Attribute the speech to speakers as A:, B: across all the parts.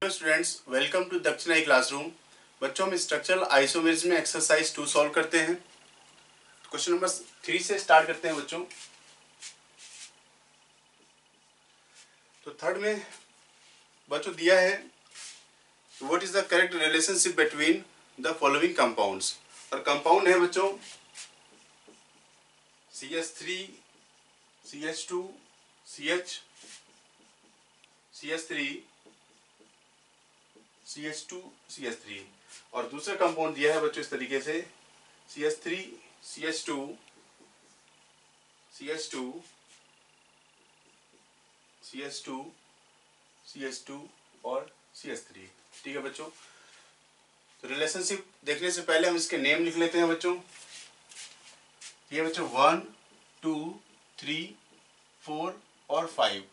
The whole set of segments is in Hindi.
A: Hello students, welcome to Dakshinai classroom. बच्चों हम स्ट्रक्चरल आइसोमेर्स में एक्सरसाइज 2 सॉल्व करते हैं। क्वेश्चन नंबर 3 से स्टार्ट करते हैं बच्चों। तो थर्ड में बच्चों दिया है what is the correct relationship between the following compounds. और कंपाउंड है बच्चों CH3 CH2 CH CH3 CH2 CH3 और दूसरा कंपाउंड दिया है बच्चों इस तरीके से CH3 CH2 CH2 CH2 CH2 और CH3। ठीक है बच्चों, तो रिलेशनशिप देखने से पहले हम इसके नेम लिख लेते हैं बच्चों। ये बच्चों 1 2 3 4 और 5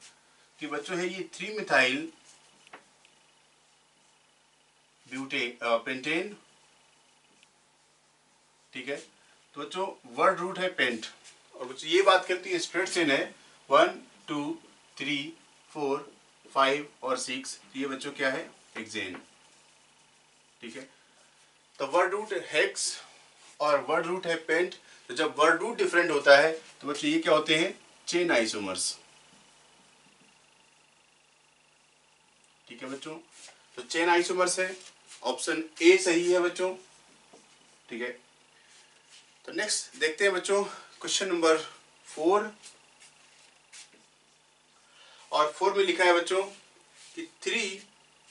A: कि बच्चों है ये 3 मिथाइल ब्यूटेन पेंटेन। ठीक है, तो बच्चों वर्ड रूट है पेंट और बच्चों ये बात करती है स्प्रेड चेन है 1 2 3 4 5 और 6। ये बच्चों क्या है हेक्सेन। ठीक है, तो वर्ड रूट हेक्स और वर्ड रूट है पेंट। तो जब वर्ड रूट डिफरेंट होता है तो बच्चों ये क्या होते हैं चेन आइसोमर्स। ठीक है बच्चों, तो चेन आइसोमर्स है, ऑप्शन ए सही है बच्चों। ठीक है, तो नेक्स्ट देखते हैं बच्चों क्वेश्चन नंबर 4। और 4 में लिखा है बच्चों कि 3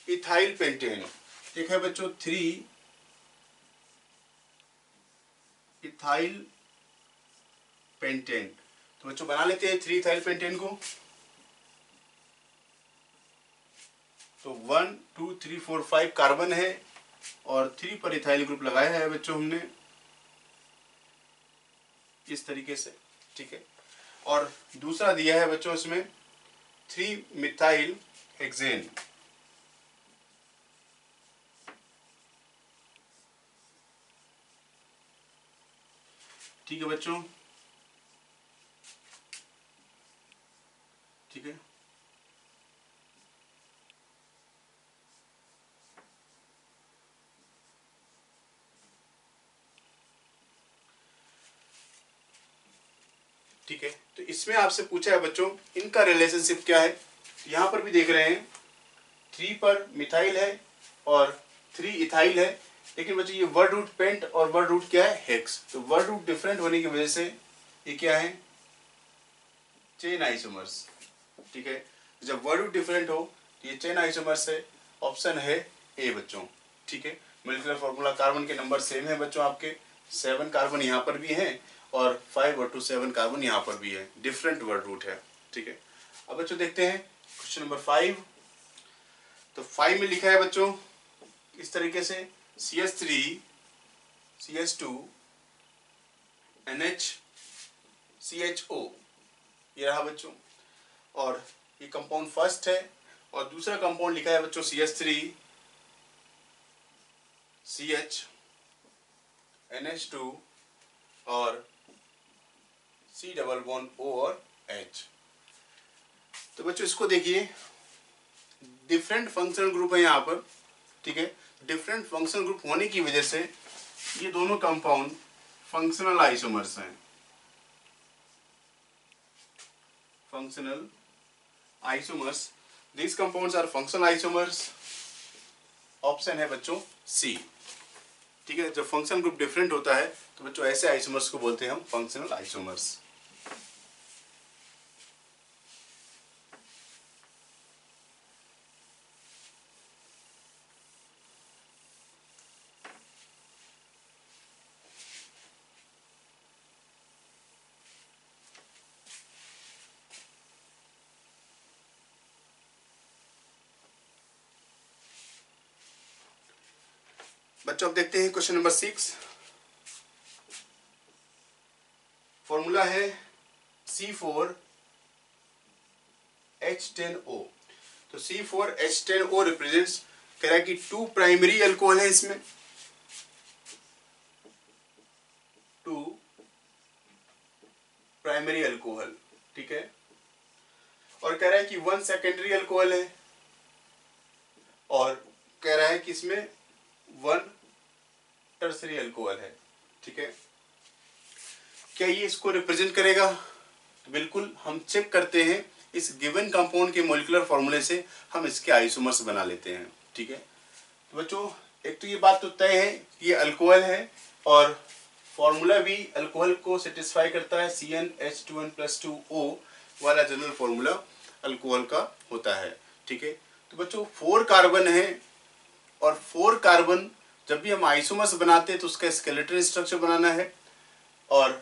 A: इथाइल पेंटेन। ठीक है बच्चों, 3 इथाइल पेंटेन। तो बच्चों बना लेते हैं 3 इथाइल पेंटेन को। तो 1 2 3 4 5 कार्बन है और 3 पर इथाइल ग्रुप लगाया है बच्चों हमने इस तरीके से। ठीक है, और दूसरा दिया है बच्चों इसमें 3 मिथाइल हेक्सेन। ठीक है बच्चों, ठीक है, ठीक है। तो इसमें आपसे पूछा है बच्चों इनका रिलेशनशिप क्या है। यहां पर भी देख रहे हैं 3 पर मिथाइल है और 3 इथाइल है, लेकिन बच्चों ये वर्ड रूट पेंट और वर्ड रूट क्या है हेक्स। तो वर्ड रूट डिफरेंट होने की वजह से ये क्या है चेन आइसोमर्स। ठीक है, जब वर्ड रूट डिफरेंट हो तो ये चेन आइसोमर्स है, ऑप्शन है ए बच्चों। ठीक है, मोलिकुलर फॉर्मूला कार्बन के नंबर सेम है बच्चों आपके 7 कार्बन यहाँ पर भी है और 5 और 2 7 कार्बन यहाँ पर भी है, डिफरेंट वर्ड रूट है। ठीक है, अब बच्चों देखते हैं क्वेश्चन नंबर 5। तो 5 में लिखा है बच्चों इस तरीके से CH3 CH2 NH CHO। ये रहा बच्चों, और ये कंपाउंड फर्स्ट है और दूसरा कंपाउंड लिखा है बच्चों CH3 CH NH2 और C डबल बॉन्ड O और H। तो बच्चों इसको देखिए डिफरेंट फंक्शनल ग्रुप है यहाँ पर। ठीक है, डिफरेंट फंक्शनल ग्रुप होने की वजह से ये दोनों कंपाउंड फंक्शनल आइसोमर्स हैं। Functional isomers, these compounds are functional isomers। Option है बच्चों सी। ठीक है, जब फंक्शनल ग्रुप डिफरेंट होता है तो बच्चों ऐसे आइसोमर्स को बोलते हैं हम फंक्शनल आइसोमर्स। बच्चों अब देखते हैं क्वेश्चन नंबर 6। फॉर्मूला है C4H10O। तो C4H10O रिप्रेजेंट्स कह रहा है कि 2 प्राइमरी अल्कोहल है इसमें, 2 प्राइमरी अल्कोहल। ठीक है, और कह रहा है कि 1 सेकेंडरी अल्कोहल है और कह रहा है कि इसमें 1 टर्सरी अल्कोहल है। ठीक है, क्या ये इसको रिप्रेजेंट करेगा? तो बिल्कुल, हम चेक करते हैं इस गिवन कंपाउंड के मॉलिक्यूलर फॉर्मूले से हम इसके आइसोमर्स बना लेते हैं। ठीक है, तो बच्चों एक तो ये बात तो तय है कि ये अल्कोहल है और फॉर्मूला भी अल्कोहल को सेटिस्फाई करता है, CnH2n+2O वाला जनरल फॉर्मूला अल्कोहल का होता है। ठीक है, तो बच्चों 4 कार्बन है और 4 कार्बन जब भी हम आइसोमर्स बनाते हैं तो उसका स्केलेटल स्ट्रक्चर बनाना है। और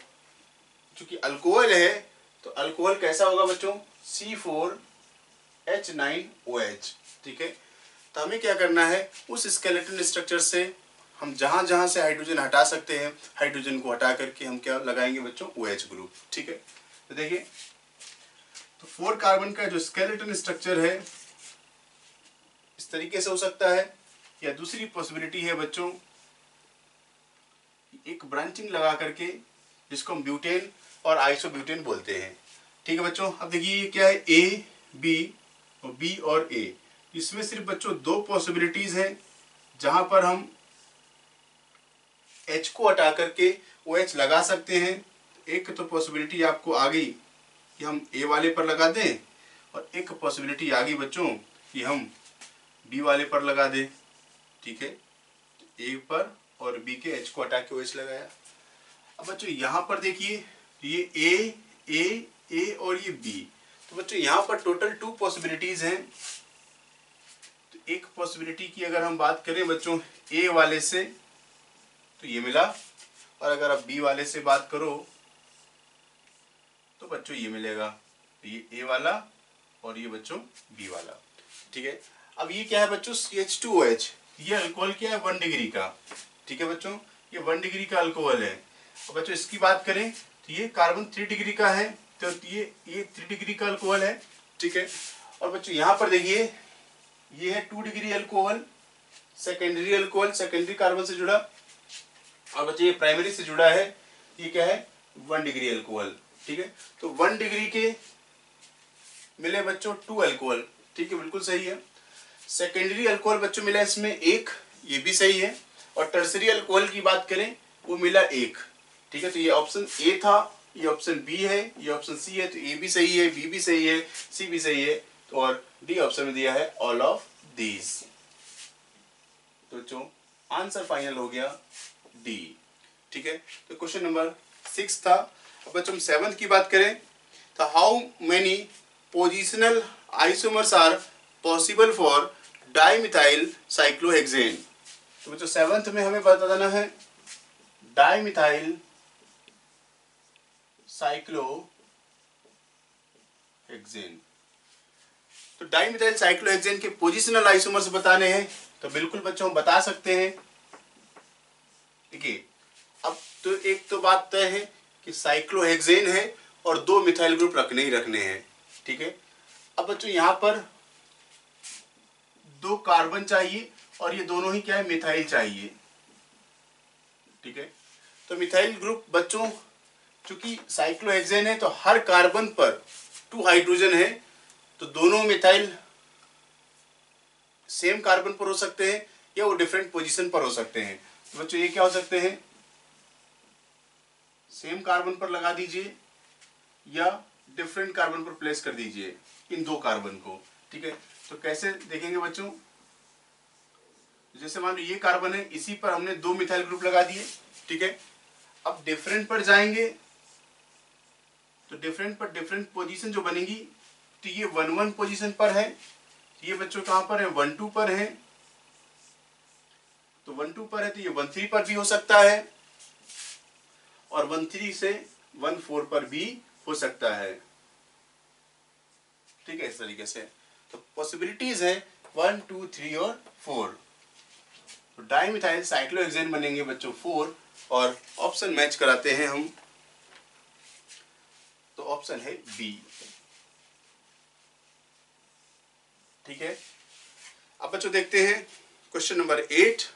A: चूंकि अल्कोहल है तो अल्कोहल कैसा होगा बच्चों? C4H9OH। ठीक है, तो हमें क्या करना है, उस स्केलेटल स्ट्रक्चर से हम जहां जहां से हाइड्रोजन हटा सकते हैं, हाइड्रोजन को हटा करके हम क्या लगाएंगे बच्चों? OH group. ठीक है, तो देखिए, तो 4 कार्बन का जो स्केलेटन स्ट्रक्चर है इस तरीके से हो सकता है, या दूसरी पॉसिबिलिटी है बच्चों एक ब्रांचिंग लगा करके, जिसको हम ब्यूटेन और आइसोब्यूटेन बोलते हैं। ठीक है बच्चों, अब देखिए ये क्या है, A, B और B और A। इसमें सिर्फ बच्चों 2 पॉसिबिलिटीज हैं जहां पर हम H को हटा करके OH लगा सकते हैं। एक तो पॉसिबिलिटी आपको आ गई कि हम A वाले पर लगा दें, और एक पॉसिबिलिटी आ गई बच्चों कि हम B वाले पर लगा दें। ठीक है, A पर और B के H को हटा के OH लगाया। अब बच्चों यहाँ पर देखिए, ये A और ये B, तो बच्चों यहाँ पर टोटल 2 पॉसिबिलिटीज हैं। तो एक पॉसिबिलिटी की अगर हम बात करें बच्चों A वाले से तो ये मिला, और अगर आप B वाले से बात करो तो बच्चों ये मिलेगा। तो ये A वाला और ये बच्चों B वाला। ठीक है, अब ये क्या है बच्चों? CH2OH। ये अल्कोहल क्या है? 1 डिग्री का। ठीक है बच्चों, ये 1 डिग्री का अल्कोहल है। और बच्चों इसकी बात करें तो ये कार्बन 3 डिग्री का है, तो ये 3 डिग्री का अल्कोहल है। ठीक है, और बच्चों यहाँ पर देखिए ये है 2 degree alcohol, secondary alcohol, secondary carbon से जुड़ा। और बच्चों ये प्राइमरी से जुड़ा है, ये क्या है? 1 डिग्री अल्कोहल। ठीक है, तो 1 डिग्री के मिले बच्चों 2 अल्कोहल। ठीक है, बिल्कुल सही है। सेकेंडरी अल्कोहल बच्चों मिला इसमें 1, ये भी सही है। और टर्सरी अल्कोहल की बात करें वो मिला 1। ठीक है, तो ये ऑप्शन A था, ये ऑप्शन B है, ये ऑप्शन C है। तो A भी सही है, B भी सही है, C भी सही है, और D ऑप्शन में दिया है ऑल ऑफ दीज। तो बच्चों आंसर फाइनल हो गया D। ठीक है, तो क्वेश्चन नंबर 6 था। अब बच्चों 7th की बात करें तो how many positional isomers are possible for dimethyl cyclohexane. तो बच्चों 7th में हमें बताना है डाइमिथाइल साइक्लोहेक्सेन। तो डाइमिथाइल साइक्लोहेक्सेन के पोजिशनल आइसोमर्स बताने हैं, तो बिल्कुल बच्चों हम बता सकते हैं। देखिए, अब तो एक तो बात तय है कि साइक्लोहेक्सेन है और 2 मिथाइल ग्रुप रखने ही रखने हैं। ठीक है, अब बच्चों यहाँ पर 2 कार्बन चाहिए और ये दोनों ही क्या है? मिथाइल चाहिए। ठीक है, तो मिथाइल ग्रुप बच्चों चूंकि साइक्लोहेक्सेन है तो हर कार्बन पर 2 हाइड्रोजन है, तो दोनों मिथाइल सेम कार्बन पर हो सकते हैं या वो डिफरेंट पोजीशन पर हो सकते हैं। तो बच्चों ये क्या हो सकते हैं? सेम कार्बन पर लगा दीजिए या डिफरेंट कार्बन पर प्लेस कर दीजिए इन 2 कार्बन को। ठीक है, तो कैसे देखेंगे बच्चों? जैसे मान लो ये कार्बन है, इसी पर हमने 2 मिथाइल ग्रुप लगा दिए। ठीक है, अब डिफरेंट पर जाएंगे तो डिफरेंट पर डिफरेंट पोजीशन जो बनेगी, तो ये 1-1 पोजीशन पर है, ये बच्चों कहां पर है? 1-2 पर है। तो 1-2 पर है तो ये 1-3 पर भी हो सकता है, और 1-3 से 1-4 पर भी हो सकता है। ठीक है, इस तरीके से तो पॉसिबिलिटीज है 1, 2, 3 और 4। तो डाइमिथाइल साइक्लोहेक्सेन बनेंगे बच्चों 4, और ऑप्शन मैच कराते हैं हम, तो ऑप्शन है बी। ठीक है, अब बच्चों देखते हैं क्वेश्चन नंबर 8।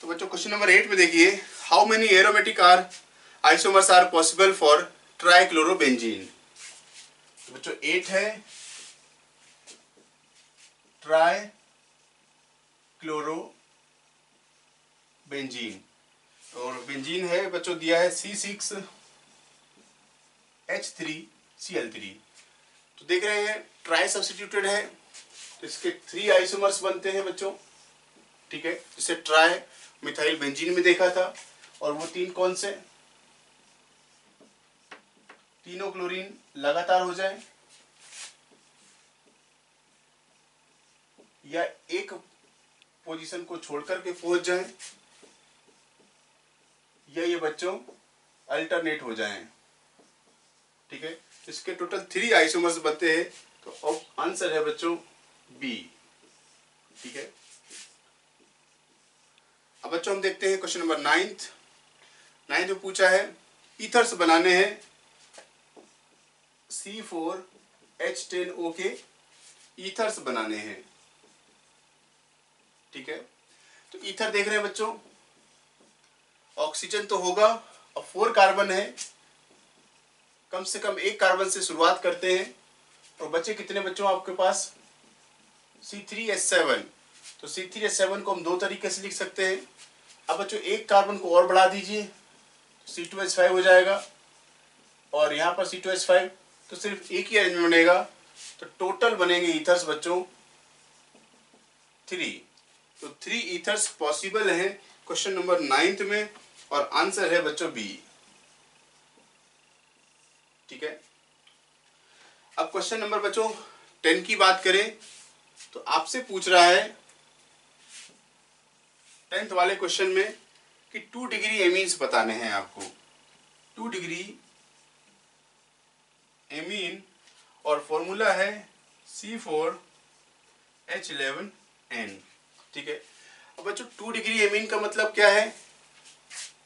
A: तो बच्चों क्वेश्चन नंबर 8 में देखिए, how many aromatic are isomers are possible for trichlorobenzene. तो बच्चों 8 है ट्राइक्लोरोबेंजीन, और बेंजीन है बच्चों दिया है C6H3Cl3। तो देख रहे हैं ट्राई सब्स्टिट्यूटेड है, तो इसके 3 आइसोमर्स बनते हैं बच्चों, ठीक है। इसे ट्राई मिथाइल बेंजीन में देखा था, और वो 3 कौन से, तीनों क्लोरीन लगातार हो जाए या एक पोजीशन को छोड़कर के पहुंच जाए, या ये बच्चों अल्टरनेट हो जाएं, ठीक है। इसके टोटल 3 आइसोमर्स बनते हैं, तो आंसर है बच्चों बी, ठीक है। अब बच्चों हम देखते हैं क्वेश्चन नंबर 9 में पूछा है ईथर्स बनाने हैं C4H10O के ईथर्स बनाने हैं, ठीक है। तो ईथर देख रहे हैं बच्चों, ऑक्सीजन तो होगा और 4 कार्बन है, कम से कम 1 कार्बन से शुरुआत करते हैं, और बचे कितने बच्चों आपके पास, C3H7। तो C3H7 को हम 2 तरीके से लिख सकते हैं। अब बच्चों 1 कार्बन को और बढ़ा दीजिए, C2H5 हो जाएगा, और यहाँ पर C2H5, तो सिर्फ एक ही अरेंजमेंट बनेगा, तो टोटल बनेंगे ईथर्स बच्चों 3। तो 3 ईथर्स पॉसिबल हैं क्वेश्चन नंबर 9 में, और आंसर है बच्चों बी, ठीक है। अब क्वेश्चन नंबर बच्चों 10 की बात करें, तो आपसे पूछ रहा है 10th वाले क्वेश्चन में कि 2 डिग्री एमीन्स बताने हैं आपको, 2 डिग्री एमीन, और फॉर्मूला है C4H11N, ठीक है। अब बच्चों 2 डिग्री एमीन का मतलब क्या है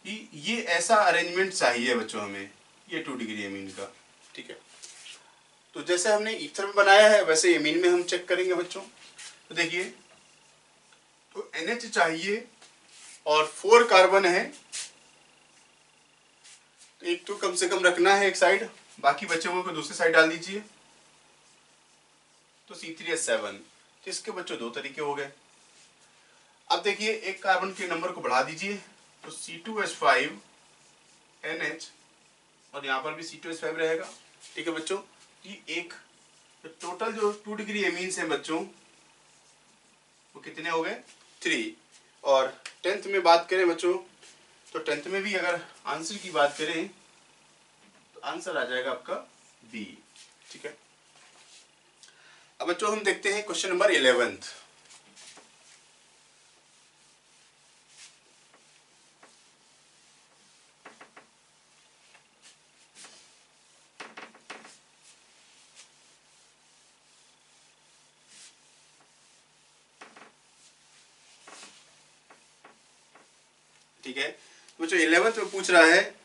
A: कि ये ऐसा अरेंजमेंट चाहिए बच्चों हमें, ये 2 डिग्री एमीन का, ठीक है। तो जैसे हमने ईथर में बनाया है वैसे एमीन में हम चेक करेंगे बच्चों। तो देखिए, तो NH चाहिए और 4 कार्बन है, तो एक तो कम से कम रखना है एक साइड, बाकी बचे हुए को दूसरी साइड डाल दीजिए, तो C3H7। तो इसके बच्चों 2 तरीके हो गए। अब देखिए 1 कार्बन के नंबर को बढ़ा दीजिए, तो C2H5NH, और यहाँ पर भी C2H5 रहेगा, ठीक है बच्चों। ये एक, तो टोटल जो 2 डिग्री एमीन्स हैं बच्चों वो कितने हो गए, 3। और 10th में बात करें बच्चों, तो 10th में भी अगर आंसर की बात करें तो आंसर आ जाएगा आपका बी, ठीक है। अब बच्चों हम देखते हैं क्वेश्चन नंबर 11। ठीक है बच्चों, 11th में पूछ रहा है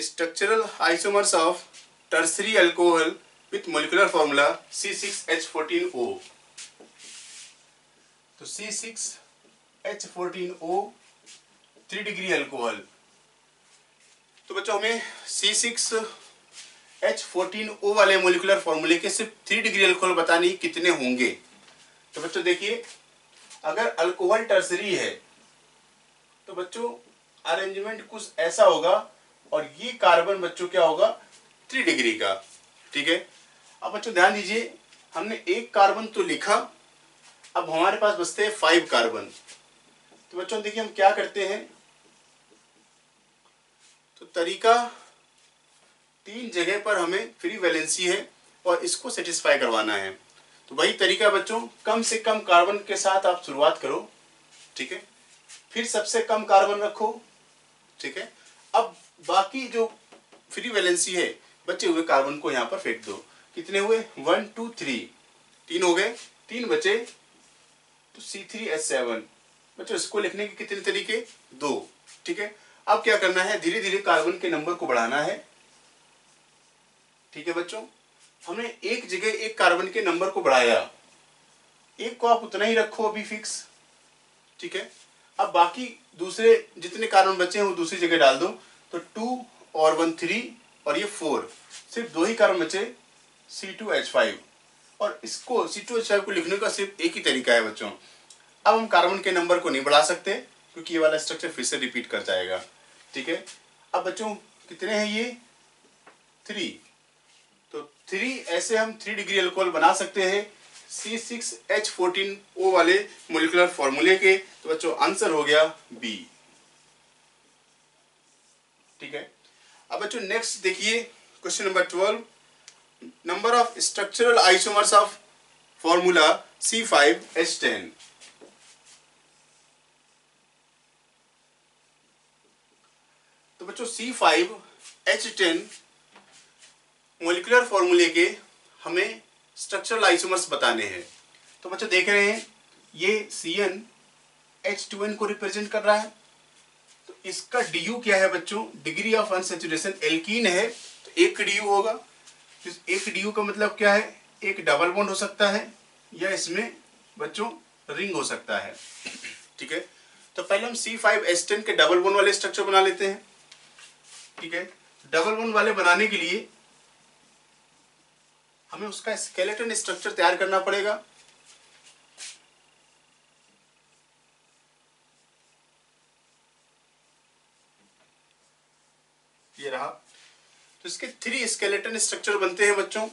A: structural isomers of tertiary alcohol with molecular formula C6H14O। तो C6H14O 3 डिग्री अल्कोहल, तो बच्चों हमें C6H14O वाले मोलिकुलर फॉर्मूले के सिर्फ 3 डिग्री अल्कोहल बताने कितने होंगे। तो बच्चों देखिए, अगर अल्कोहल टर्सरी है तो बच्चों अरेंजमेंट कुछ ऐसा होगा, और ये कार्बन बच्चों क्या होगा, 3 डिग्री का, ठीक है। अब बच्चों ध्यान दीजिए, हमने 1 कार्बन तो लिखा, अब हमारे पास बचते हैं 5 कार्बन। तो बच्चों देखिए हम क्या करते हैं, तो तरीका 3 जगह पर हमें फ्री वैलेंसी है और इसको सेटिस्फाई करवाना है। तो वही तरीका बच्चों, कम से कम कार्बन के साथ आप शुरुआत करो, ठीक है, फिर सबसे कम कार्बन रखो, ठीक है। अब बाकी जो फ्री वैलेंसी है, बचे हुए कार्बन को यहाँ पर फेंक दो। कितने हुए, 1 2 3, 3 हो गए, 3 बचे, तो C3H7। बच्चों इसको लिखने के कितने तरीके, 2, ठीक है। अब क्या करना है, धीरे धीरे कार्बन के नंबर को बढ़ाना है, ठीक है बच्चों। हमने एक जगह 1 कार्बन के नंबर को बढ़ाया, 1 को आप उतना ही रखो अभी फिक्स, ठीक है। अब बाकी दूसरे जितने कार्बन बचे हैं वो दूसरी जगह डाल दो, तो 2 और 1 3 और ये 4, सिर्फ 2 ही कार्बन बचे, C2H5। और इसको C2H5 को लिखने का सिर्फ एक ही तरीका है बच्चों। अब हम कार्बन के नंबर को नहीं बढ़ा सकते क्योंकि ये वाला स्ट्रक्चर फिर से रिपीट कर जाएगा, ठीक है। अब बच्चों कितने हैं ये 3, तो 3 ऐसे हम 3 डिग्री अल्कोहल बना सकते हैं C6H14O वाले मोलिकुलर फॉर्मूले के। तो बच्चों आंसर हो गया बी, ठीक है। अब बच्चों नेक्स्ट देखिए question number 12, number of structural isomers of formula C5H10। तो बच्चों C5H10 मोलिकुलर फॉर्मूले के हमें स्ट्रक्चरल आइसोमर्स बताने हैं। तो बच्चों देख रहे हैं ये CnH2n को रिप्रेजेंट कर रहा है, तो इसका DU क्या है बच्चों, डिग्री ऑफ अनसैचुरेशन। एल्कीन है तो 1 DU होगा, तो 1 DU का मतलब क्या है, एक डबल बॉन्ड हो सकता है या इसमें बच्चों रिंग हो सकता है, ठीक है। तो पहले हम C5H10 के डबल बॉन्ड वाले स्ट्रक्चर बना लेते हैं, ठीक है। डबल बॉन्ड वाले बनाने के लिए हमें उसका स्केलेटन स्ट्रक्चर तैयार करना पड़ेगा। ये रहा, तो इसके 3 स्केलेटन स्ट्रक्चर बनते हैं बच्चों।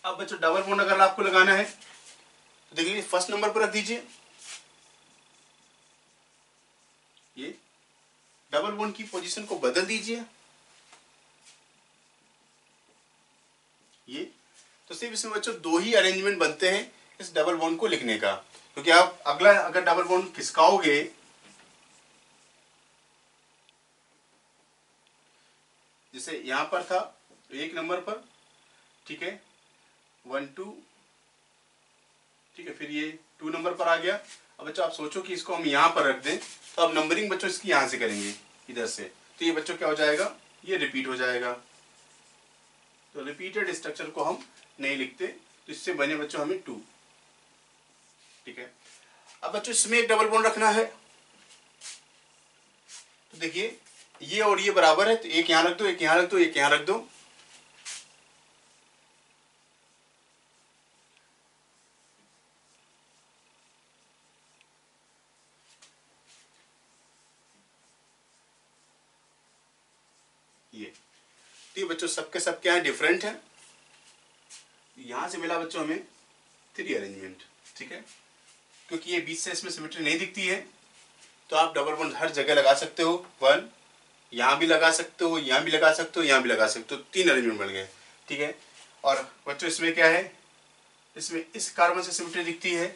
A: अब बच्चों डबल बॉन्ड अगर आपको लगाना है तो देखिए फर्स्ट नंबर पर रख दीजिए, ये डबल बॉन्ड की पोजीशन को बदल दीजिए, ये तो सिर्फ इसमें बच्चों 2 ही अरेंजमेंट बनते हैं इस डबल बॉन्ड को लिखने का, क्योंकि आप अगला अगर डबल बॉन्ड खिसकाओगे, जैसे यहां पर था तो 1 नंबर पर, ठीक है, 1 2, ठीक है, फिर ये 2 नंबर पर आ गया। अब बच्चों आप सोचो कि इसको हम यहां पर रख दें, तो अब नंबरिंग बच्चों इसकी यहां से करेंगे इधर से, तो ये बच्चों क्या हो जाएगा, ये रिपीट हो जाएगा। तो रिपीटेड स्ट्रक्चर को हम नहीं लिखते, तो इससे बने बच्चों हमें 2, ठीक है। अब बच्चों इसमें एक डबल बॉन्ड रखना है, तो देखिए ये और ये बराबर है, तो एक यहां रख दो, एक यहां रख दो, एक यहां रख दो। ये बच्चों सबके सब क्या है, डिफरेंट है। यहां से मिला बच्चों हमें 3 अरेंजमेंट, ठीक है। क्योंकि ये बीच से इसमें सिमेट्री नहीं दिखती है, तो आप डबल बॉन्ड हर जगह लगा सकते हो। 1 यहाँ भी लगा सकते हो, यहाँ भी लगा सकते हो, यहाँ भी लगा सकते हो, 3 अरेंजमेंट बन गए, ठीक है। और बच्चों इसमें क्या है, इसमें इस कार्बन से सिमेट्री दिखती है,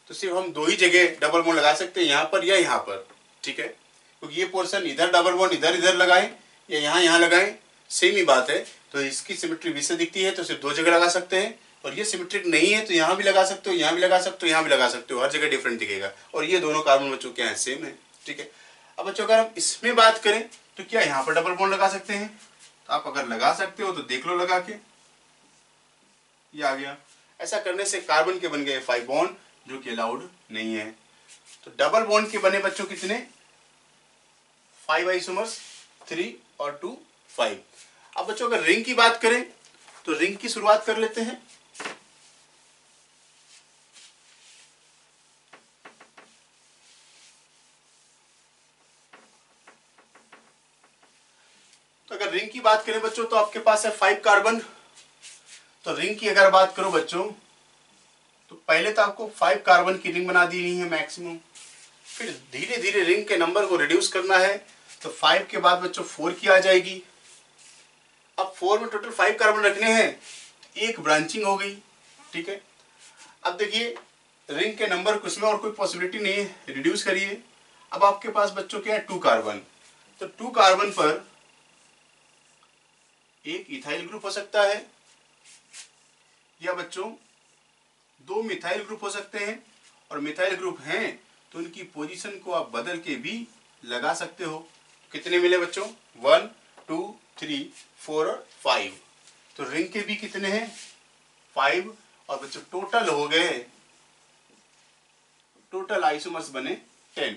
A: तो सिर्फ हम 2 ही जगह डबल बॉन्ड लगा सकते हैं, यहाँ पर या यहाँ पर, ठीक है। क्योंकि ये पोर्शन इधर डबल बॉन्ड इधर इधर लगाएं या यहाँ लगाएं, सेम ही बात है। तो इसकी सिमेट्री बीच से दिखती है तो सिर्फ 2 जगह लगा सकते हैं, और ये सिमेट्रिक नहीं है तो यहाँ भी लगा सकते हो, यहाँ भी लगा सकते हो, यहाँ भी लगा सकते हो, हर जगह डिफरेंट दिखेगा। और ये दोनों कार्बन बच्चों क्या है, सेम है, ठीक है। अब बच्चों अगर हम इसमें बात करें तो क्या यहाँ पर डबल बॉन्ड लगा सकते हैं, तो आप अगर लगा सकते हो तो देख लो लगा के, ये आ गया। ऐसा करने से कार्बन के बन गए 5 बॉन्ड, जो कि अलाउड नहीं है। तो डबल बॉन्ड के बने बच्चों कितने, 5 आइसोमर्स, 3 और 2 5। अब बच्चों अगर रिंग की बात करें तो रिंग की शुरुआत कर लेते हैं। तो अगर रिंग की बात करें बच्चों तो आपके पास है 5 कार्बन। तो रिंग की अगर बात करो बच्चों तो पहले तो आपको 5 कार्बन की रिंग बना देनी है मैक्सिमम, फिर धीरे धीरे रिंग के नंबर को रिड्यूस करना है। तो 5 के बाद बच्चों 4 की आ जाएगी। अब 4 में टोटल 5 कार्बन रखने हैं, एक ब्रांचिंग हो गई, ठीक है। अब देखिए रिंग के नंबर को इसमें और कोई पॉसिबिलिटी नहीं है, रिड्यूस करिए। अब आपके पास बच्चों क्या है, 2 कार्बन। तो 2 कार्बन पर एक इथाइल ग्रुप हो सकता है, या बच्चों 2 मिथाइल ग्रुप हो सकते हैं, और मिथाइल ग्रुप हैं तो उनकी पोजीशन को आप बदल के भी लगा सकते हो। कितने मिले बच्चों, 1 2 3 4 और 5। तो रिंग के भी कितने हैं, 5, और बच्चों टोटल हो गए, टोटल आइसोमर्स बने 10।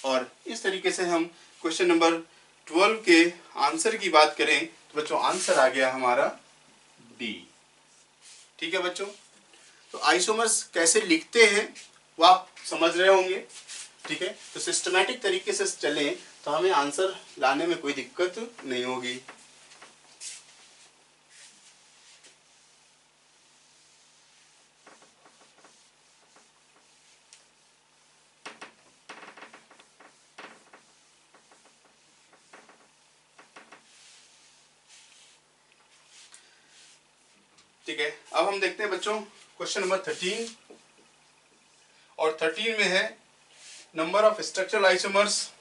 A: और इस तरीके से हम क्वेश्चन नंबर 12 के आंसर की बात करें तो बच्चों आंसर आ गया हमारा डी। ठीक है बच्चों, तो आइसोमर्स कैसे लिखते हैं वो आप समझ रहे होंगे। ठीक है, तो सिस्टमैटिक तरीके से चलें तो हमें आंसर लाने में कोई दिक्कत नहीं होगी। ठीक है, अब हम देखते हैं बच्चों क्वेश्चन नंबर 13। और 13 में है number of structural isomers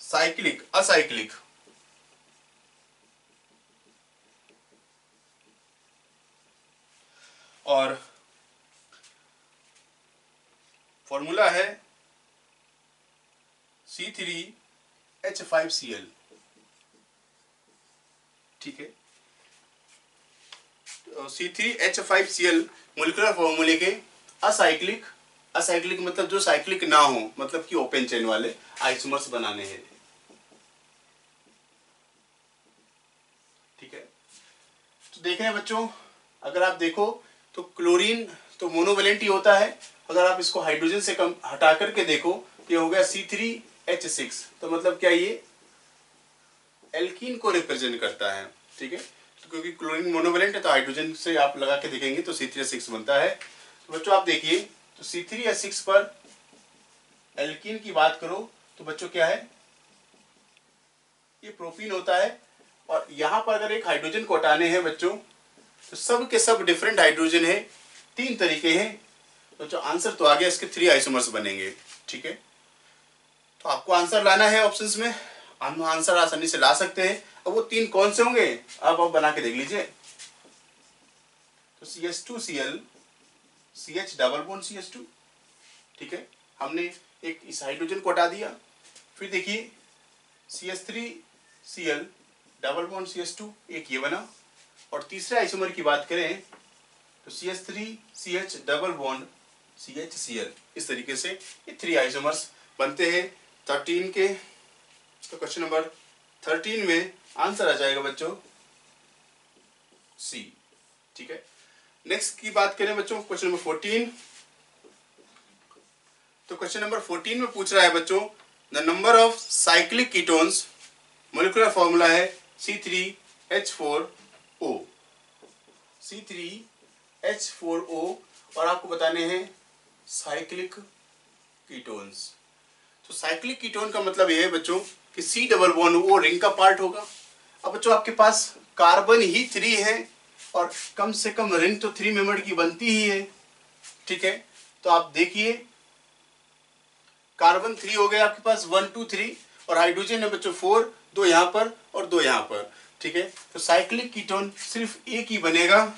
A: cyclic acyclic. और फॉर्मूला है C3H5Cl। ठीक है, तो C3H5Cl मोलिकुलर फॉर्मूले के असाइक्लिक, असाइक्लिक मतलब जो साइक्लिक ना हो, मतलब कि ओपन चेन वाले आइसोमर्स बनाने हैं। ठीक है, तो देख रहे हैं बच्चों, अगर आप देखो तो क्लोरीन तो मोनोवेलेंट ही होता है। अगर आप इसको हाइड्रोजन से कम हटा करके देखो तो ये हो गया C3H6, तो मतलब क्या ये एल्कीन को रिप्रेजेंट करता है। ठीक है, तो क्योंकि क्लोरीन मोनोवेलेंट है तो हाइड्रोजन से आप लगा के देखेंगे तो C3H6 बनता है। तो बच्चों आप देखिए, तो C3H6 पर एल्कीन की बात करो तो बच्चों क्या है, ये प्रोपीन होता है। और यहां पर अगर एक हाइड्रोजन को हटाने हैं बच्चों तो सब के सब डिफरेंट हाइड्रोजन है, 3 तरीके हैं। तो जो आंसर तो आ गया, इसके 3 आइसोमर्स बनेंगे। ठीक है, तो आपको आंसर लाना है ऑप्शंस में, हम आंसर आसानी से ला सकते हैं। अब वो 3 कौन से होंगे आप बना के देख लीजिए। तो CH2Cl CH double bond CH2। ठीक है, हमने एक इस हाइड्रोजन को हटा दिया। फिर देखिए CH3Cl डबल बॉन्ड CH2, एक ये बना। और तीसरे आइसोमर की बात करें तो CH3CH डबल बॉन्ड CHCl। इस तरीके से ये 3 आइसोमर्स बनते हैं 13 के। तो क्वेश्चन नंबर 13 में आंसर आ जाएगा बच्चों सी। ठीक है, नेक्स्ट की बात करें बच्चों क्वेश्चन नंबर 14। तो क्वेश्चन नंबर 14 में पूछ रहा है बच्चों the number of cyclic ketones, molecular formula है C3H4O। C3H4O और आपको बताने हैं साइक्लिक कीटोन्स। तो साइक्लिक कीटोन का मतलब ये है बच्चों कि C डबल बॉन्ड वो रिंग का पार्ट होगा। अब बच्चों आपके पास कार्बन ही 3 है और कम से कम रिंग तो 3 मेंबर की बनती ही है। ठीक है, तो आप देखिए कार्बन 3 हो गए आपके पास 1 2 3 और हाइड्रोजन है बच्चों 4, 2 यहाँ पर और 2 यहाँ पर। ठीक है, तो साइक्लिक कीटोन सिर्फ एक ही बनेगा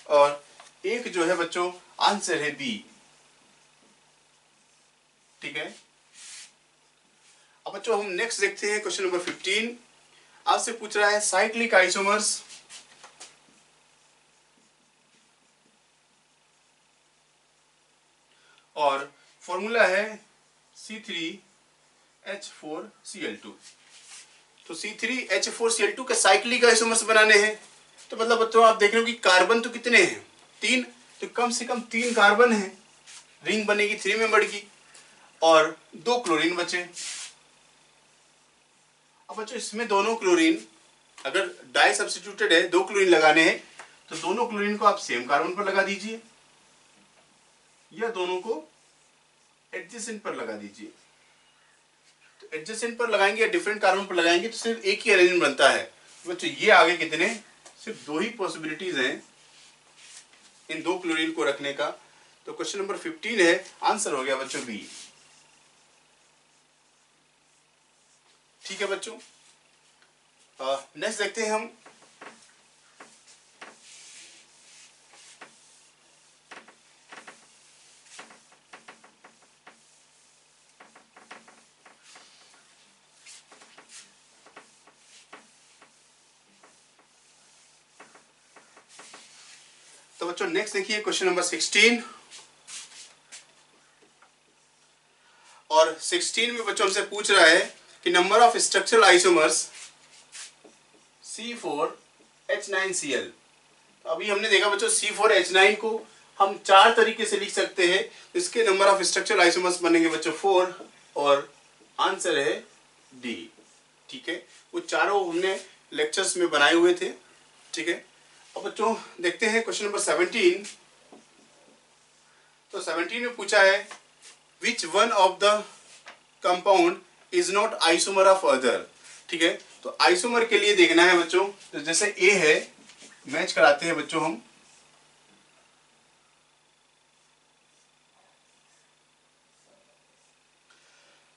A: और एक जो है बच्चों आंसर है बी। ठीक है, अब बच्चों हम नेक्स्ट देखते हैं क्वेश्चन नंबर 15। आपसे पूछ रहा है साइक्लिक आइसोमर्स और फॉर्मूला है C3H4Cl2। तो C3H4Cl2 के साइक्लिक आइसोमर्स बनाने हैं। तो मतलब बच्चों आप देख रहे हो कि कार्बन तो कितने हैं 3, तो कम से कम 3 कार्बन है, रिंग बनेगी 3 मेंबर की और 2 क्लोरीन बचे। अब बच्चों इसमें दोनों क्लोरीन अगर डाई सब्स्टिट्यूटेड है, 2 क्लोरीन लगाने हैं तो दोनों क्लोरीन को आप सेम कार्बन पर लगा दीजिए या दोनों को एडजेसेंट पर लगा दीजिए। तो एडजेसेंट पर लगाएंगे या डिफरेंट कार्बन पर लगाएंगे तो सिर्फ एक ही अरेंजमेंट बनता है। तो बच्चों ये आगे कितने, सिर्फ 2 ही पॉसिबिलिटीज हैं इन 2 क्लोरीन को रखने का। तो क्वेश्चन नंबर 15 है, आंसर हो गया बच्चों बी। ठीक है बच्चों, नेक्स्ट देखते हैं हम तो बच्चों नेक्स्ट देखिए क्वेश्चन नंबर 16 और 16 में बच्चों हमसे पूछ रहा है कि number of structural isomers C4H9Cl। तो अभी हमने देखा बच्चों C4H9 को हम 4 तरीके से लिख सकते हैं। इसके नंबर ऑफ स्ट्रक्चरल आइसोमर्स बनेंगे बच्चों 4 और आंसर है डी। ठीक है, वो चारों हमने लेक्चर्स में बनाए हुए थे। ठीक है, अब बच्चों देखते हैं क्वेश्चन नंबर 17। तो 17 में पूछा है which one of the compound is not isomer of other. ठीक है, तो आइसोमर के लिए देखना है बच्चों, तो जैसे ए है, मैच कराते हैं बच्चों हम।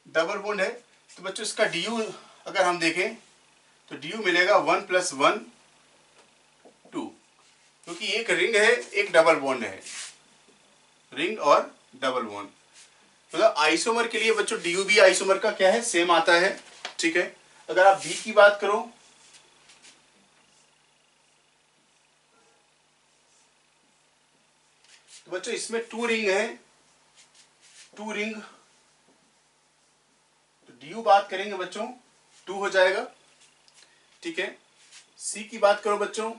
A: डबल बॉन्ड है तो बच्चों इसका डी अगर हम देखें तो डी मिलेगा 1 + 1 2, क्योंकि एक रिंग है एक डबल बॉन्ड है, रिंग और डबल बॉन्ड। मतलब आइसोमर के लिए बच्चों डी भी आइसोमर का क्या है, सेम आता है। ठीक है, अगर आप बी की बात करो तो बच्चों इसमें 2 रिंग है, 2 रिंग, तो डी बात करेंगे बच्चों 2 हो जाएगा। ठीक है, सी की बात करो बच्चों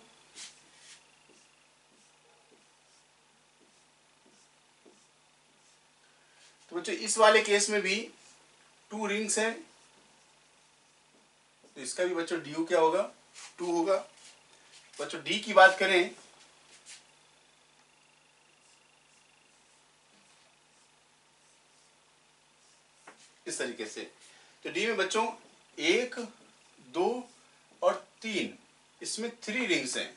A: तो बच्चों इस वाले केस में भी 2 रिंग्स हैं, तो इसका भी बच्चों डी क्या होगा, 2 होगा। बच्चों डी की बात करें इस तरीके से, तो डी में बच्चों 1 2 और 3, इसमें 3 रिंग्स हैं।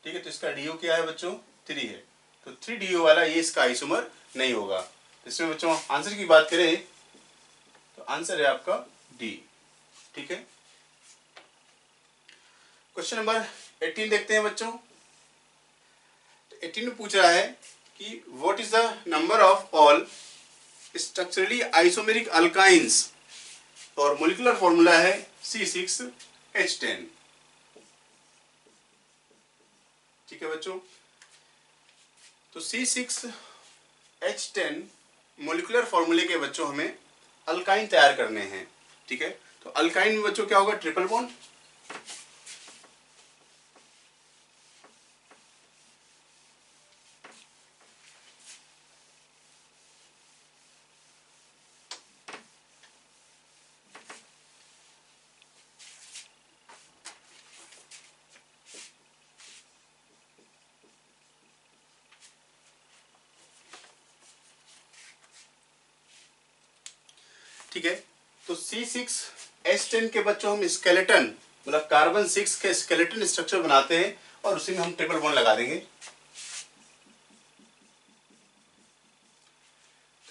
A: ठीक है, तो इसका डी क्या है बच्चों 3 है, तो 3 डी वाला ये इसका आइसोमर नहीं होगा। इसमें बच्चों आंसर की बात करें तो आंसर है आपका डी। ठीक है, क्वेश्चन नंबर 18 देखते हैं बच्चों। 18 में पूछ रहा है कि what is the number of all structurally isomeric alkynes और मोलिकुलर फॉर्मूला है C6H10। ठीक है बच्चों, तो C6H10 मोलिकुलर फॉर्मूले के बच्चों हमें अल्काइन तैयार करने हैं। ठीक है, तो अल्काइन में बच्चों क्या होगा, ट्रिपल बॉन्ड। ठीक है, तो C6H10 के बच्चों हम स्केलेटन मतलब कार्बन 6 के स्केलेटन स्ट्रक्चर बनाते हैं और उसी में हम ट्रिपल बॉन्ड लगा देंगे।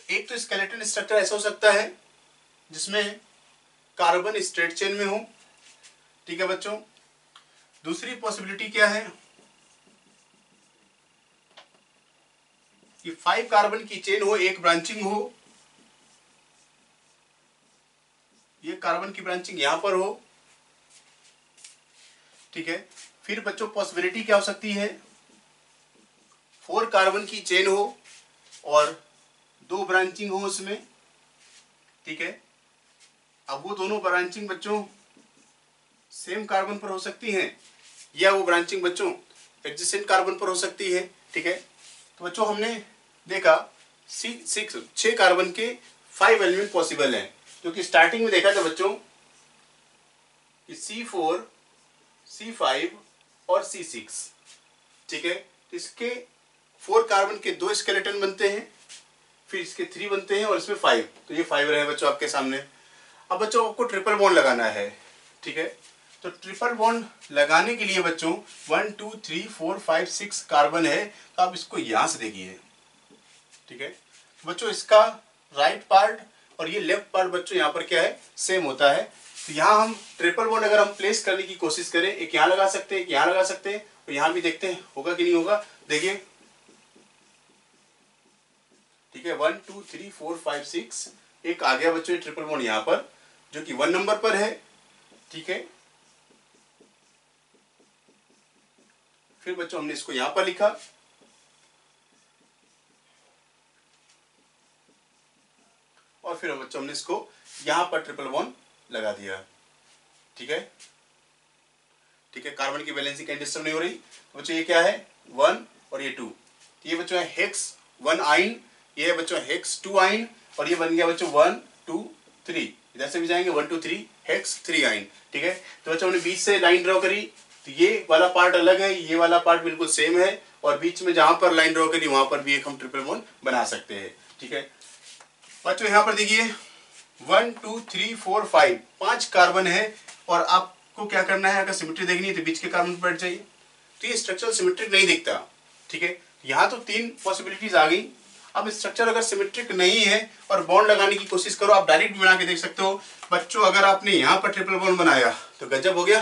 A: एक तो स्केलेटन स्ट्रक्चर ऐसा हो सकता है जिसमें कार्बन स्ट्रेट चेन में हो। ठीक है बच्चों, दूसरी पॉसिबिलिटी क्या है कि 5 कार्बन की चेन हो, एक ब्रांचिंग हो, ये कार्बन की ब्रांचिंग यहां पर हो। ठीक है, फिर बच्चों पॉसिबिलिटी क्या हो सकती है, 4 कार्बन की चेन हो और 2 ब्रांचिंग हो उसमें। ठीक है, अब वो दोनों ब्रांचिंग बच्चों सेम कार्बन पर हो सकती हैं या वो ब्रांचिंग बच्चों एडजेसेंट कार्बन पर हो सकती है। ठीक है, तो बच्चों हमने देखा छह कार्बन के 5 एलिमेंट पॉसिबल हैं, क्योंकि स्टार्टिंग में देखा था बच्चों कि C4 C5 और C6। ठीक है, तो इसके 4 कार्बन के 2 स्केलेटन बनते हैं, फिर इसके 3 बनते हैं और इसमें 5, तो ये 5 रहे बच्चों आपके सामने। अब बच्चों आपको ट्रिपल बॉन्ड लगाना है। ठीक है, तो ट्रिपल बॉन्ड लगाने के लिए बच्चों 1 2 3 4 5 6 कार्बन है, तो आप इसको यहां से देखिए। ठीक है, तो बच्चों इसका राइट पार्ट और ये लेफ्ट पार्ट बच्चों यहाँ पर क्या है, सेम होता है। तो यहाँ हम ट्रिपल बॉन्ड अगर हम प्लेस करने की कोशिश करें, एक यहाँ लगा सकते हैं, एक यहाँ लगा सकते हैं, तो यहाँ भी देखते हैं होगा कि नहीं होगा। देखिए, ठीक है, 1 2 3 4 5 6, एक आ गया बच्चों ट्रिपल बॉन्ड यहाँ पर जो कि 1 नंबर पर है। ठीक है, फिर बच्चों हमने इसको यहाँ पर लिखा। और फिर बच्चों हमने इसको यहाँ पर ट्रिपल बॉन्ड लगा दिया। ठीक है, ठीक है, कार्बन की वैलेंसी कहीं डिस्टर्ब नहीं हो रही। तो बच्चों ये क्या है 1 और ये 2, ये बच्चों है हेक्स 1 आइन, ये है बच्चों हेक्स 2 आइन, और ये बन गया बच्चों 1 2 3, इधर से भी जाएंगे 1 2 3 हेक्स 3 आइन। ठीक है, तो बच्चों हमने बीच से लाइन ड्रॉ करी, तो ये वाला पार्ट अलग है, ये वाला पार्ट बिल्कुल सेम है, और बीच में जहां पर लाइन ड्रॉ करी वहां पर भी एक हम ट्रिपल बॉन्ड बना सकते हैं। ठीक है बच्चों, यहाँ पर देखिए 1 2 3 4 5 5 कार्बन है, और आपको क्या करना है, अगर सिमेट्री देखनी है तो बीच के कार्बन पर बैठ जाइए। तो ये स्ट्रक्चरल सिमेट्रिक नहीं दिखता। ठीक है, यहाँ तो 3 पॉसिबिलिटीज आ गई। अब स्ट्रक्चर अगर सिमेट्रिक नहीं है और बॉन्ड लगाने की कोशिश करो, आप डायरेक्ट बना के देख सकते हो। बच्चों अगर आपने यहाँ पर ट्रिपल बॉन्ड बनाया तो गजब हो गया,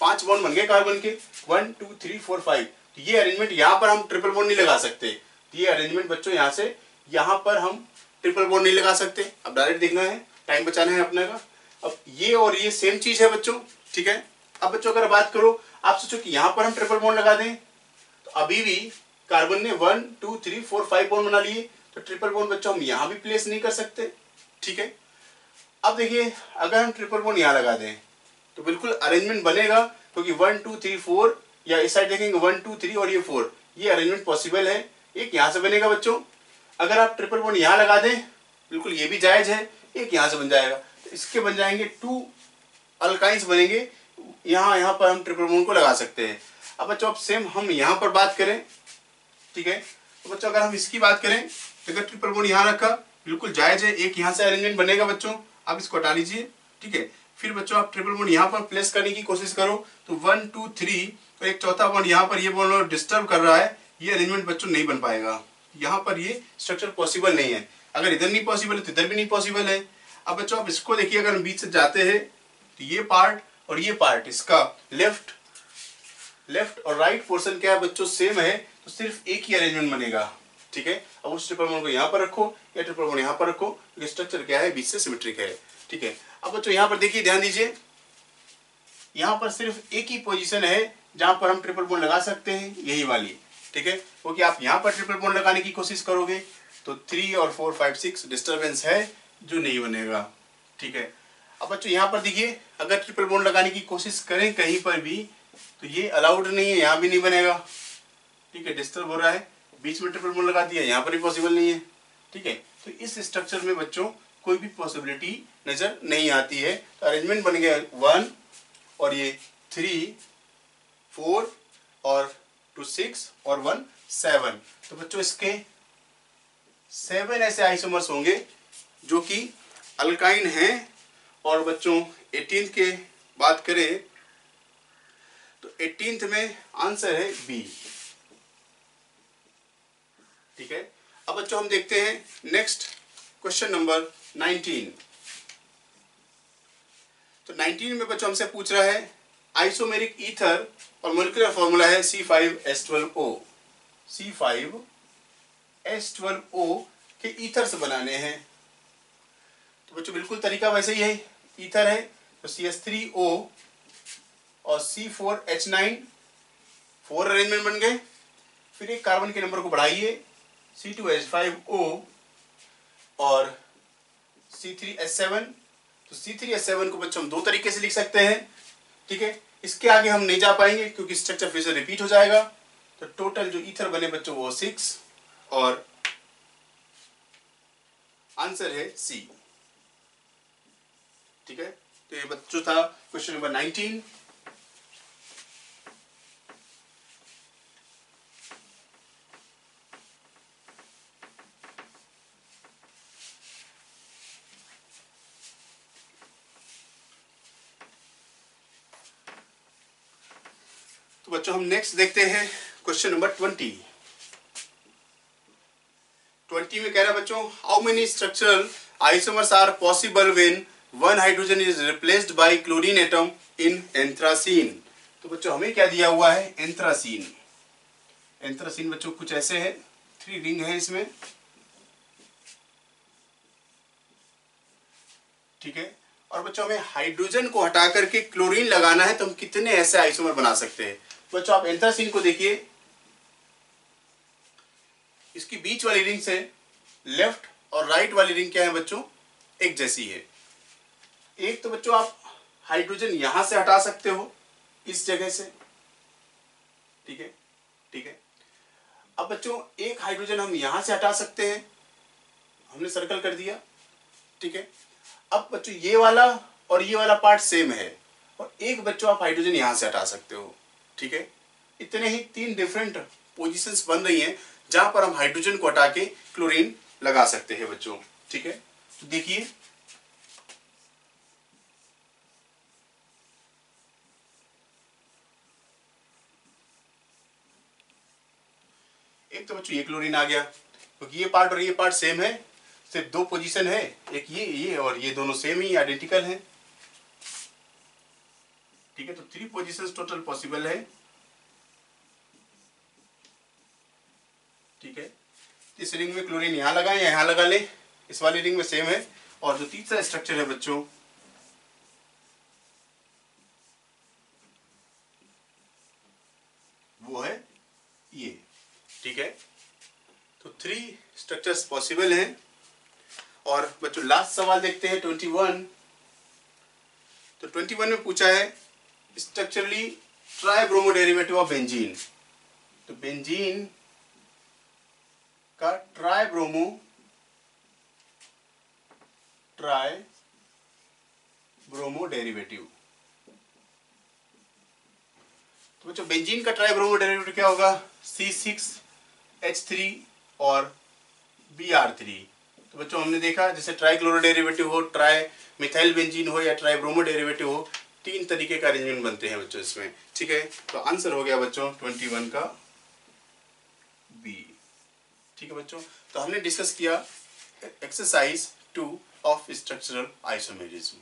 A: 5 बॉन्ड बन गए कार्बन के 1 2 3 4 5। तो ये अरेंजमेंट यहाँ पर हम ट्रिपल बॉन्ड नहीं लगा सकते, ये अरेंजमेंट बच्चों यहाँ से यहाँ पर हम ट्रिपल बॉन्ड नहीं लगा सकते। अब डायरेक्ट देखना है, टाइम बचाना है अपने का। अब ये और ये सेम चीज है बच्चों। ठीक है, अब बच्चों अगर बात करो, आप सोचो कि यहाँ पर हम ट्रिपल बॉन्ड लगा दें, तो अभी भी कार्बन ने 1 2 3 4 5 बॉन्ड बना लिए, तो ट्रिपल बॉन्ड बच्चों हम यहाँ भी प्लेस नहीं कर सकते। ठीक है, अब देखिए अगर हम ट्रिपल बॉन्ड यहाँ लगा दें तो बिल्कुल अरेंजमेंट बनेगा, क्योंकि 1 2 3 4, या इस साइड देखेंगे 1 2 3 और ये 4, ये अरेंजमेंट पॉसिबल है। एक यहाँ से बनेगा बच्चों, अगर आप ट्रिपल बॉन्ड यहाँ लगा दें बिल्कुल ये भी जायज है, एक यहाँ से बन जाएगा, तो इसके बन जाएंगे 2 अल्काइंस बनेंगे। यहाँ पर हम ट्रिपल बॉन्ड को लगा सकते हैं। अब बच्चों अब सेम हम यहाँ पर बात करें, ठीक है, तो बच्चों अगर हम इसकी बात करें, अगर ट्रिपल बॉन्ड यहाँ रखा बिल्कुल जायज है, एक यहाँ से अरेंजमेंट बनेगा बच्चों। आप इसको हटा लीजिए। ठीक है, फिर बच्चों आप ट्रिपल बॉन्ड यहाँ पर प्लेस करने की कोशिश करो, तो 1 2 3 और एक चौथा बॉन्ड यहाँ पर, ये बॉन्ड डिस्टर्ब कर रहा है, ये अरेंजमेंट बच्चों नहीं बन पाएगा। यहाँ पर ये स्ट्रक्चर पॉसिबल नहीं है। अगर इधर नहीं पॉसिबल है तो इधर भी नहीं पॉसिबल है। अब बच्चों आप इसको देखिए, अगर हम बीच से जाते हैं तो ये पार्ट और ये पार्ट, इसका लेफ्ट और राइट पोर्शन क्या है बच्चों सेम है, तो सिर्फ एक ही अरेंजमेंट बनेगा। ठीक है, अब उस ट्रिपल बॉन्ड को यहाँ पर रखो या ट्रिपल बॉन्ड यहाँ पर रखो, क्योंकि स्ट्रक्चर क्या है बीच से सिमेट्रिक है। ठीक है, अब बच्चों यहाँ पर देखिए, ध्यान दीजिए, यहाँ पर सिर्फ एक ही पोजीशन है जहां पर हम ट्रिपल बॉन्ड लगा सकते हैं, यही वाली। ठीक है, क्योंकि आप यहाँ पर ट्रिपल बॉन्ड लगाने की कोशिश करोगे तो 3 और 4 5 6 डिस्टर्बेंस है जो नहीं बनेगा। ठीक है, अब बच्चों यहाँ पर देखिए, अगर ट्रिपल बॉन्ड लगाने की कोशिश करें कहीं पर भी तो ये अलाउड नहीं है, यहाँ भी नहीं बनेगा। ठीक है, डिस्टर्ब हो रहा है, बीच में ट्रिपल बॉन्ड लगा दिया, यहाँ पर भी पॉसिबल नहीं है। ठीक है, तो इस स्ट्रक्चर में बच्चों कोई भी पॉसिबिलिटी नजर नहीं आती है। तो अरेंजमेंट बन गया 1 और ये 3 4 और 2 6 और 1 7। तो बच्चों इसके 7 ऐसे आइसोमर्स होंगे जो कि अल्काइन हैं। और बच्चों 18th के बात करें तो 18th में आंसर है बी। ठीक है, अब बच्चों हम देखते हैं नेक्स्ट क्वेश्चन नंबर 19। तो 19 में बच्चों हमसे पूछ रहा है आइसोमेरिक ईथर और मोलिकुलर फॉर्मूला है C5H12O। C5H12O के ईथर से बनाने हैं। तो बच्चों बिल्कुल तरीका वैसे ही है, ईथर है तो CH3O और C4H9, 4 अरेंजमेंट बन गए। फिर एक कार्बन के नंबर को बढ़ाइए, C2H5O और C3H7। तो C3H7 को बच्चों हम 2 तरीके से लिख सकते हैं। ठीक है, इसके आगे हम नहीं जा पाएंगे क्योंकि स्ट्रक्चर फिर से रिपीट हो जाएगा। तो टोटल जो ईथर बने बच्चों वो 6 और आंसर है सी। ठीक है, तो ये बच्चों था क्वेश्चन नंबर 19। तो बच्चों हम नेक्स्ट देखते हैं क्वेश्चन नंबर 20। 20 में कह रहा है बच्चों, how many structural isomers are possible when one hydrogen is replaced by chlorine atom in anthracene. तो बच्चों हमें क्या दिया हुआ है, एंथ्रासीन। एंथ्रासीन बच्चों कुछ ऐसे है, 3 रिंग है इसमें। ठीक है, और बच्चों हमें हाइड्रोजन को हटा करके क्लोरीन लगाना है, तो हम कितने ऐसे आइसोमर बना सकते हैं। बच्चों आप एंथ्रासीन को देखिए, इसकी बीच वाली रिंग से लेफ्ट और राइट वाली रिंग क्या है बच्चों, एक जैसी है। एक तो बच्चों आप हाइड्रोजन यहां से हटा सकते हो इस जगह से, ठीक है, ठीक है। अब बच्चों एक हाइड्रोजन हम यहां से हटा सकते हैं, हमने सर्कल कर दिया, ठीक है। अब बच्चों ये वाला और ये वाला पार्ट सेम है, और एक बच्चों आप हाइड्रोजन यहां से हटा सकते हो, ठीक है। इतने ही 3 डिफरेंट पोजीशंस बन रही हैं जहां पर हम हाइड्रोजन को हटा के क्लोरीन लगा सकते हैं बच्चों, ठीक है। तो देखिए एक तो बच्चों ये क्लोरीन आ गया, क्योंकि ये पार्ट और ये पार्ट सेम है, सिर्फ 2 पोजीशन है, एक ये और ये दोनों सेम ही आइडेंटिकल हैं, ठीक है। तो 3 पोजीशंस टोटल पॉसिबल है, ठीक है। इस रिंग में क्लोरीन यहाँ लगाएं या यहाँ लगा लें, इस वाली रिंग में सेम है। और जो तीसरा स्ट्रक्चर है बच्चों वो है ये, ठीक है। तो 3 स्ट्रक्चर्स पॉसिबल हैं। और बच्चों लास्ट सवाल देखते हैं 21। तो 21 में पूछा है structurally try bromo derivative of benzene. तो बेंजीन का ट्राई ब्रोमो डेरिवेटिव। तो बच्चों बेंजीन का ट्राई ब्रोमो डेरिवेटिव क्या होगा? C6H3 और Br3। तो बच्चों हमने देखा जैसे ट्राई क्लोरो डेरिवेटिव हो, ट्राई मिथाइल बेंजीन हो या ट्राई ब्रोमो डेरिवेटिव हो, 3 तरीके का अरेंजमेंट बनते हैं बच्चों इसमें, ठीक है। तो आंसर हो गया बच्चों 21 का बी, ठीक है बच्चों। तो हमने डिस्कस किया एक्सरसाइज 2 ऑफ स्ट्रक्चरल आइसोमेरिज्म।